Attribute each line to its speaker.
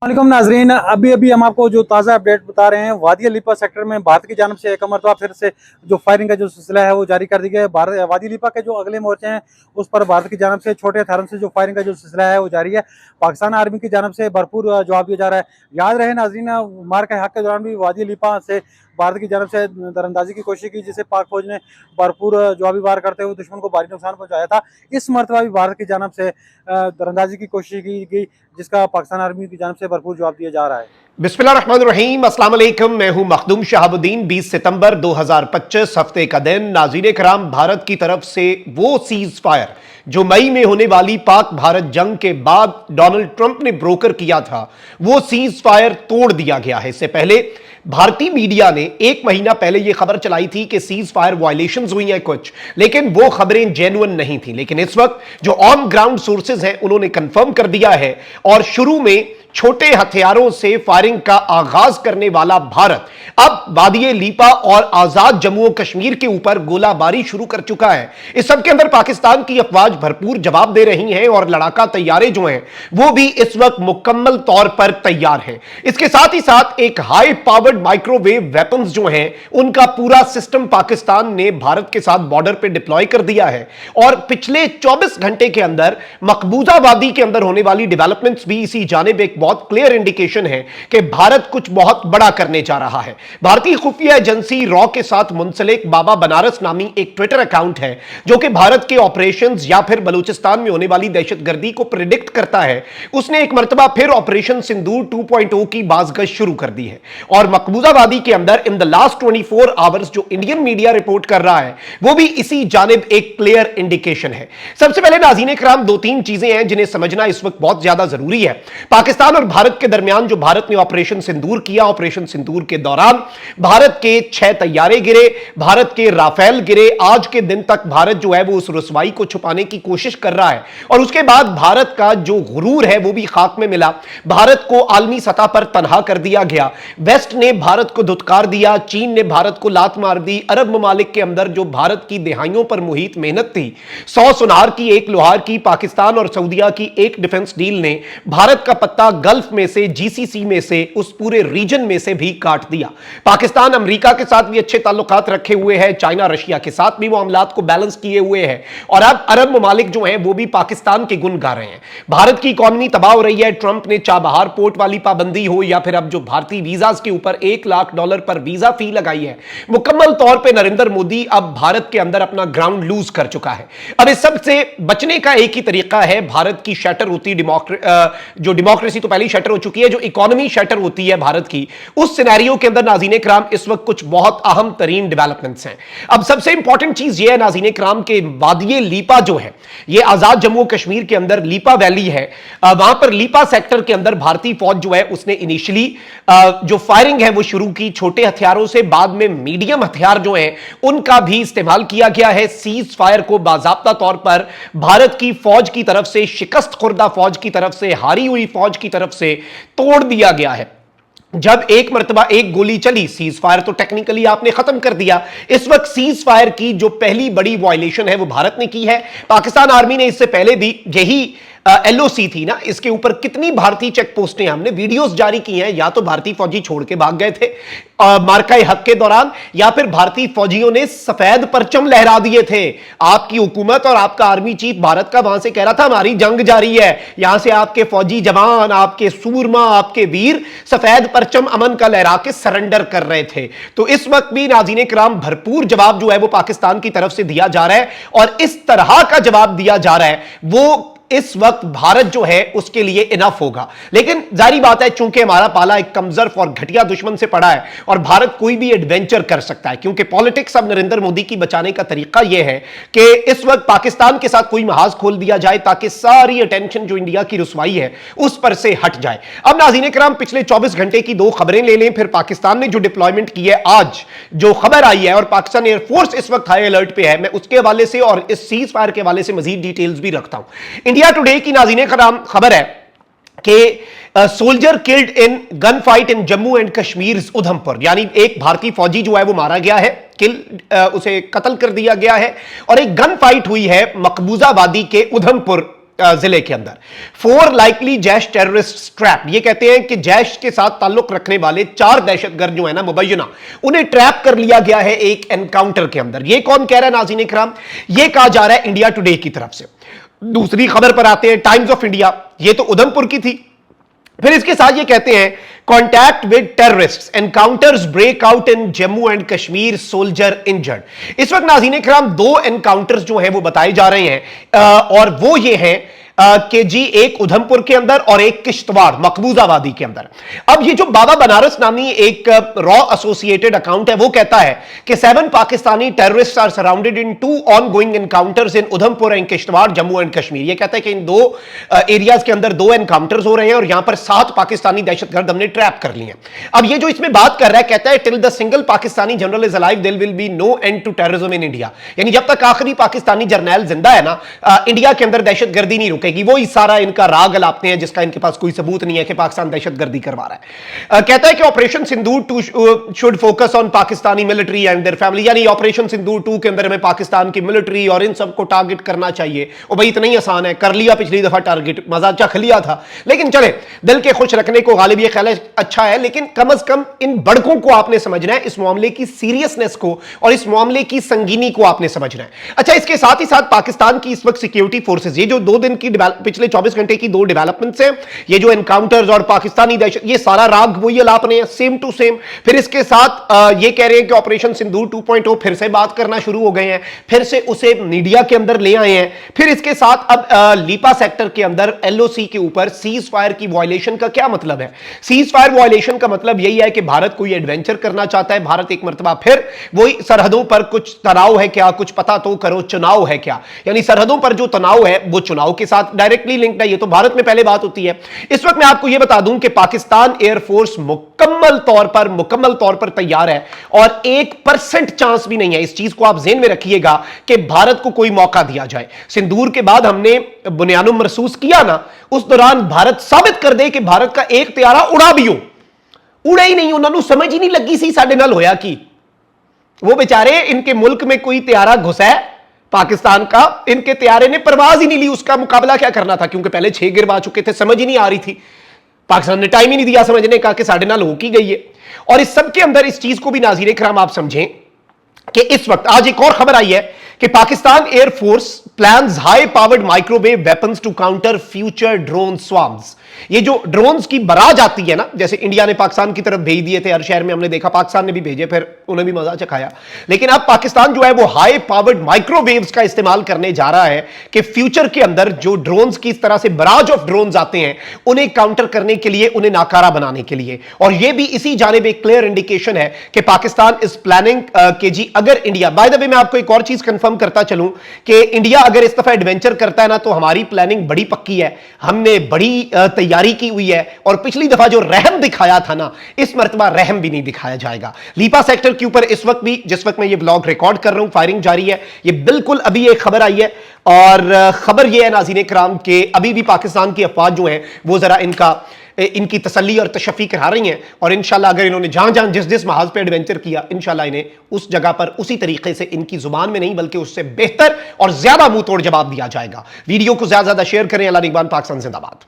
Speaker 1: वालेकुम नाजरीन, अभी हम आपको जो ताज़ा अपडेट बता रहे हैं, वादी लिपा सेक्टर में भारत की जानब से एक मरतबा फिर से जो फायरिंग का जो सिलसिला है वो जारी कर दिया है। वादी लिपा के जो अगले मोर्चे हैं उस पर भारत की जानब से छोटे हथियारों से जो फायरिंग का जो सिलसिला है वो जारी है। पाकिस्तान आर्मी की जानब से भरपूर जवाब दिया जा रहा है। याद रहे नाजरीन, मार के हक के दौरान भी वादी लिपा से भारत की जानब से दरअंदाजी की कोशिश की, जिसे पाक फौज ने भरपूर जवाबी वार करते हुए दुश्मन को भारी नुकसान पहुंचाया था। इस मरतबा भी भारत की जानब से दरअंदाजी की कोशिश की गई, जिसका पाकिस्तान आर्मी की जानब से भरपूर जवाब दिया जा रहा है।
Speaker 2: बिस्मिल्लाहिर्रहमानिर्रहीम, अस्सलाम वालेकुम। मैं हूं मखदूम शहाबुद्दीन। 20 सितंबर 2025 हफ्ते का दिन। नाज़रीन कराम, भारत की तरफ से वो सीज फायर जो मई में होने वाली पाक भारत जंग के बाद डोनाल्ड ट्रंप ने ब्रोकर किया था, वो सीज फायर तोड़ दिया गया है। इससे पहले भारतीय मीडिया ने एक महीना पहले यह खबर चलाई थी कि सीज फायर वायलेशंस हुई हैं कुछ, लेकिन वो खबरें जेन्युइन नहीं थी। लेकिन इस वक्त जो ऑन ग्राउंड सोर्सेज हैं उन्होंने कंफर्म कर दिया है, और शुरू में छोटे हथियारों से फायरिंग का आगाज करने वाला भारत अब वादी लीपा और आजाद जम्मू और कश्मीर के ऊपर गोलाबारी शुरू कर चुका है। इस सब के अंदर पाकिस्तान की अफवाज भरपूर जवाब दे रही हैं, और लड़ाका तैयारे जो हैं वो भी इस वक्त मुकम्मल तौर पर तैयार हैं। इसके साथ ही साथ एक हाई पावर्ड माइक्रोवेव वेपन्स जो हैं उनका पूरा सिस्टम पाकिस्तान ने भारत के साथ बॉर्डर पर डिप्लॉय कर दिया है। और पिछले 24 घंटे के अंदर मकबूजा वादी के अंदर होने वाली डेवलपमेंट्स भी इसी जानिब एक बहुत क्लियर इंडिकेशन है कि भारत कुछ बहुत बड़ा करने जा रहा है। भारतीय खुफिया एजेंसी रॉ के साथ मुंसलिक बाबा बनारस नामी एक ट्विटर अकाउंट है जो कि भारत के ऑपरेशंस या फिर बलूचिस्तान में होने वाली दहशतगर्दी को प्रिडिक्ट करता है। उसने एक मर्तबा फिर ऑपरेशन सिंदूर 2.0 की बाज़गश्त शुरू कर दी है, और मकबूजा वादी के अंदर इन द लास्ट 24 आवर्स जो इंडियन मीडिया रिपोर्ट कर रहा है वो भी इसी जानिब एक क्लियर इंडिकेशन है। सबसे पहले नाज़रीन कराम, दो तीन चीजें हैं जिन्हें समझना इस वक्त बहुत ज्यादा जरूरी है। पाकिस्तान और भारत के दरमियान जो भारत ने ऑपरेशन सिंदूर किया, ऑपरेशन सिंदूर के दौरान भारत के 6 तैयारे गिरे, भारत के राफेल गिरे। आज के दिन तक भारत जो है वो उस रुसवाई को छुपाने की कोशिश कर रहा है, और उसके बाद भारत का जो गुरूर है वो भी खाक में मिला। भारत को आलमी सतह पर तनहा कर दिया गया। वेस्ट ने भारत को धुतकार दिया, चीन ने भारत को लात मार दी। अरब ममालिक के अंदर जो भारत की दिहाइयों पर मुहित मेहनत थी, 100 सुनार की एक लोहार की, पाकिस्तान और सऊदीया की एक डिफेंस डील ने भारत का पत्ता गल्फ में से, जीसीसी में से, उस पूरे रीजन में से भी काट दिया। पाकिस्तान अमेरिका के साथ भी अच्छे ताल्लुकात रखे हुए हैं, चाइना रशिया के साथ भी वो मामलात को बैलेंस किए हुए हैं, और अब अरब ममालिक जो हैं वो भी पाकिस्तान के गुण गा रहे हैं। भारत की इकोनॉमी तबाह हो रही है। ट्रंप ने चाबहार पोर्ट वाली पाबंदी हो, या फिर अब जो भारतीय वीजास के ऊपर $1 लाख पर वीजा फी लगाई है, मुकम्मल तौर पर नरेंद्र मोदी अब भारत के अंदर अपना ग्राउंड लूज कर चुका है। अब इस सब से बचने का एक ही तरीका है, भारत की शटर होती जो डेमोक्रेसी तो पहले शटर हो चुकी है, जो इकोनॉमी शटर होती है भारत की, उस सिनेरियो के अंदर नाज़रीन कराम इस वक्त कुछ बहुत अहम तरीन डेवलपमेंट्स हैं। अब सबसे इंपॉर्टेंट चीज यह है नाज़रीन कराम के वादी लीपा जो है, यह आजाद जम्मू कश्मीर के अंदर लीपा वैली है। वहां पर लीपा सेक्टर के अंदर भारतीय फौज जो है उसने इनिशियली जो फायरिंग है वो शुरू की छोटे हथियारों से, बाद में मीडियम हथियार जो है उनका भी इस्तेमाल किया गया है। सीज फायर को बाज़ाब्ता तौर पर भारत की फौज की तरफ से, शिकस्त खुर्दा फौज की तरफ से, हारी हुई फौज की तरफ से तोड़ दिया गया है। जब एक मर्तबा एक गोली चली, सीज फायर तो टेक्निकली आपने खत्म कर दिया। इस वक्त सीज फायर की जो पहली बड़ी वायलेशन है वो भारत ने की है। पाकिस्तान आर्मी ने इससे पहले भी यही एलओसी थी ना, इसके ऊपर कितनी भारतीय चेक पोस्टें हमने वीडियोस जारी की हैं, या तो भारतीय फौजी छोड़ के भाग गए थे मार्का हक के दौरान, या फिर भारतीय फौजियों ने सफेद परचम लहरा दिए थे। आपकी हुकूमत और आपका आर्मी चीफ भारत का वहां से कह रहा था हमारी जंग जारी है, यहां से आपके फौजी जवान, आपके सूरमा, आपके वीर सफेद परचम अमन का लहरा के सरेंडर कर रहे थे। तो इस वक्त भी नाज़रीन कराम भरपूर जवाब जो है वो पाकिस्तान की तरफ से दिया जा रहा है, और इस तरह का जवाब दिया जा रहा है वो इस वक्त भारत जो है उसके लिए इनफ होगा। लेकिन जारी बात है, चूंकि हमारा पाला एक कमजोर और घटिया दुश्मन से पड़ा है, और भारत कोई भी एडवेंचर कर सकता है, क्योंकि पॉलिटिक्स अब नरेंद्र मोदी की बचाने का तरीका यह है कि इस वक्त पाकिस्तान के साथ कोई महाज खोल दिया जाए ताकि सारी अटेंशन जो इंडिया की रुसवाई है उस पर से हट जाए। अब नाज़रीन कराम, पिछले 24 घंटे की दो खबरें ले लें, फिर पाकिस्तान ने जो डिप्लॉयमेंट की है, आज जो खबर आई है, और पाकिस्तान एयरफोर्स इस वक्त हाई अलर्ट पे है, मैं उसके हवाले से और इस सीज फायर के हवाले से मजीद डिटेल्स भी रखता हूं। इंडिया टुडे की नाज़रीन कराम खबर है कि soldier killed in gun fight in Jammu and Kashmir Udhampur, यानी एक भारतीय फौजी जो है वो मारा गया है, उसे कत्ल कर दिया गया है, और एक गन फाइट हुई है मकबूजा वादी के उधमपुर जिले के अंदर 4 लाइकली जैश टेररिस्ट ट्रैप। ये कहते हैं कि जैश के साथ ताल्लुक रखने वाले 4 दहशतगर्द जो है ना मुबैना, उन्हें ट्रैप कर लिया गया है एक एनकाउंटर के अंदर। ये कौन कह रहा है नाज़रीन इकराम? ये कहा जा रहा है इंडिया टुडे की तरफ से। दूसरी खबर पर आते हैं, टाइम्स ऑफ इंडिया, ये तो उधमपुर की थी। फिर इसके साथ ये कहते हैं contact with terrorist, encounters break out in Jammu and Kashmir, soldier injured. इस वक्त नाज़रीन इकराम 2 एनकाउंटर्स जो हैं वो बताए जा रहे हैं और वो ये हैं कि जी एक उधमपुर के अंदर और एक किश्तवाड़ मकबूजाबादी के अंदर। अब ये जो बाबा बनारस नामी एक रॉ एसोसिएटेड अकाउंट है वो कहता है कि 7 Pakistani terrorist are surrounded in 2 ongoing encounters in Udhampur and Kishtwar, Jammu and Kashmir. ये कहता है कि इन 2 एरियाज के अंदर 2 एनकाउंटर्स हो रहे हैं और यहां पर 7 पाकिस्तानी दहशतगर्द हमने ट्रैप कर लिए हैं। अब ये जो इसमें बात कर रहा है, कहता है till the single Pakistani general is alive there will be no end to terrorism in India. यानी जब तक आखिरी पाकिस्तानी जर्नैल जिंदा है ना, इंडिया के अंदर दहशतगर्दी नहीं रुकेगी। वो ही सारा इनका राग अलापते हैं जिसका इनके पास कोई सबूत नहीं है कि पाकिस्तान दहशतगर्दी करवा रहा है। कहता है कि operation Sindoor 2 should focus on Pakistani military and their family. यानी ऑपरेशन सिंदूर 2 के अंदर हमें पाकिस्तान की मिलिट्री और इन सबको टारगेट करना चाहिए। और भाई इतना ही आसान है, कर लिया पिछली दफा टारगेट, मजा चख लिया था, लेकिन चले दिल के खुश रखने को गालिब ये ख्याल अच्छा है, लेकिन कम अज कम इन बड़कों को आपने समझना है, इस मामले की सीरियसनेस को और इस मामले की संगीनी को आपने समझना है। अच्छा, इसके साथ ही साथ पाकिस्तान की इस वक्त सिक्योरिटी फोर्सेज, ये जो 2 दिन की पिछले 24 घंटे की 2 डेवलपमेंट्स हैं, ये जो एनकाउंटर्स और पाकिस्तानी दहशत, ये सारा राग वही अलाप रहे हैं, सेम टू सेम। फिर इसके साथ ये कह रहे हैं कि ऑपरेशन सिंदूर 2.0 फिर से बात करना शुरू हो गए हैं, फिर से उसे मीडिया के अंदर ले आए हैं। फिर इसके साथ अब लीपा सेक्टर के अंदर एलओसी के ऊपर सीज फायर की वायलेशन का क्या मतलब है? सीज फायर वायलेशन का मतलब यही है कि भारत कोई एडवेंचर करना चाहता है, भारत एक मर्तबा फिर वही सरहदों पर कुछ तनाव है क्या, कुछ पता तो करो चुनाव है क्या। यानी सरहदों पर जो तनाव है वो चुनाव के साथ डायरेक्टली लिंक्ड है। ये तो भारत में पहले बात होती है। इस वक्त मैं आपको यह बता दूं कि पाकिस्तान एयरफोर्स मुकम्मल तौर पर तैयार है और 1% चांस भी नहीं है, इस चीज को आप ज़हन में रखिएगा, कि भारत को कोई मौका दिया जाए। सिंदूर के बाद हमने बुनियानुम महसूस किया ना, उस दौरान भारत साबित कर दे कि भारत का एक त्यारा उड़ा भी हो, उड़े ही नहीं, उन्होंने समझ ही नहीं लगी सी साडे नाल होया की। वो बेचारे, इनके मुल्क में कोई त्यारा घुसा है पाकिस्तान का, इनके त्यारे ने परवाज ही नहीं ली, उसका मुकाबला क्या करना था, क्योंकि पहले 6 गिरवा चुके थे, समझ ही नहीं आ रही थी। पाकिस्तान ने टाइम ही नहीं दिया समझने का कि साढ़े नाल हो की गई है। और इस सब के अंदर इस चीज को भी नाज़रीन इकराम आप समझें कि इस वक्त आज एक और खबर आई है कि Pakistan air force plans high powered microwave weapons to counter future drone swarms. ये जो ड्रोन्स की बराज आती है ना, जैसे इंडिया ने पाकिस्तान की तरफ भेज दिए थे, हर शहर में हमने देखा, पाकिस्तान ने भी भेजे, फिर उन्हें भी मजा चखाया। लेकिन अब पाकिस्तान जो है वो हाई पावर्ड माइक्रोवेव्स का इस्तेमाल करने जा रहा है कि फ्यूचर के अंदर जो ड्रोन्स की इस तरह से बराज ऑफ ड्रोन्स आते हैं उन्हें काउंटर करने के लिए, उन्हें नाकारा बनाने के लिए। और यह भी इसी जानिब एक क्लियर इंडिकेशन है कि पाकिस्तान इस प्लानिंग के जी, अगर इंडिया, बाय द वे मैं आपको एक और चीज कंफर्म करता चलूं कि इंडिया अगर इस दफा एडवेंचर करता है ना, तो हमारी प्लानिंग बड़ी पक्की है, हमने बड़ी तैयारी की हुई है। और पिछली दफा जो रहम दिखाया था ना, इस मर्तबा रहम भी नहीं दिखाया जाएगा। लीपा सेक्टर के ऊपर इस वक्त भी, जिस वक्त मैं ये ब्लॉग रिकॉर्ड कर रहा हूं, फायरिंग जारी है। ये बिल्कुल अभी एक खबर आई है और खबर ये है नाज़रीन इकराम के अभी भी पाकिस्तान की अफवाज जो हैं वो जरा इनकी तसल्ली और तशफ़ी करा रही हैं। और इंशाल्लाह अगर इन्होंने जहां जहां जिस जिस महाज पे एडवेंचर किया, इंशाल्लाह इन्हें उस जगह पर उसी तरीके से, इनकी जुबान में नहीं बल्कि उससे बेहतर और ज्यादा मुंह तोड़ जवाब दिया जाएगा। वीडियो को ज्यादा शेयर करें। अल्लाह निगहबान, पाकिस्तान जिंदाबाद।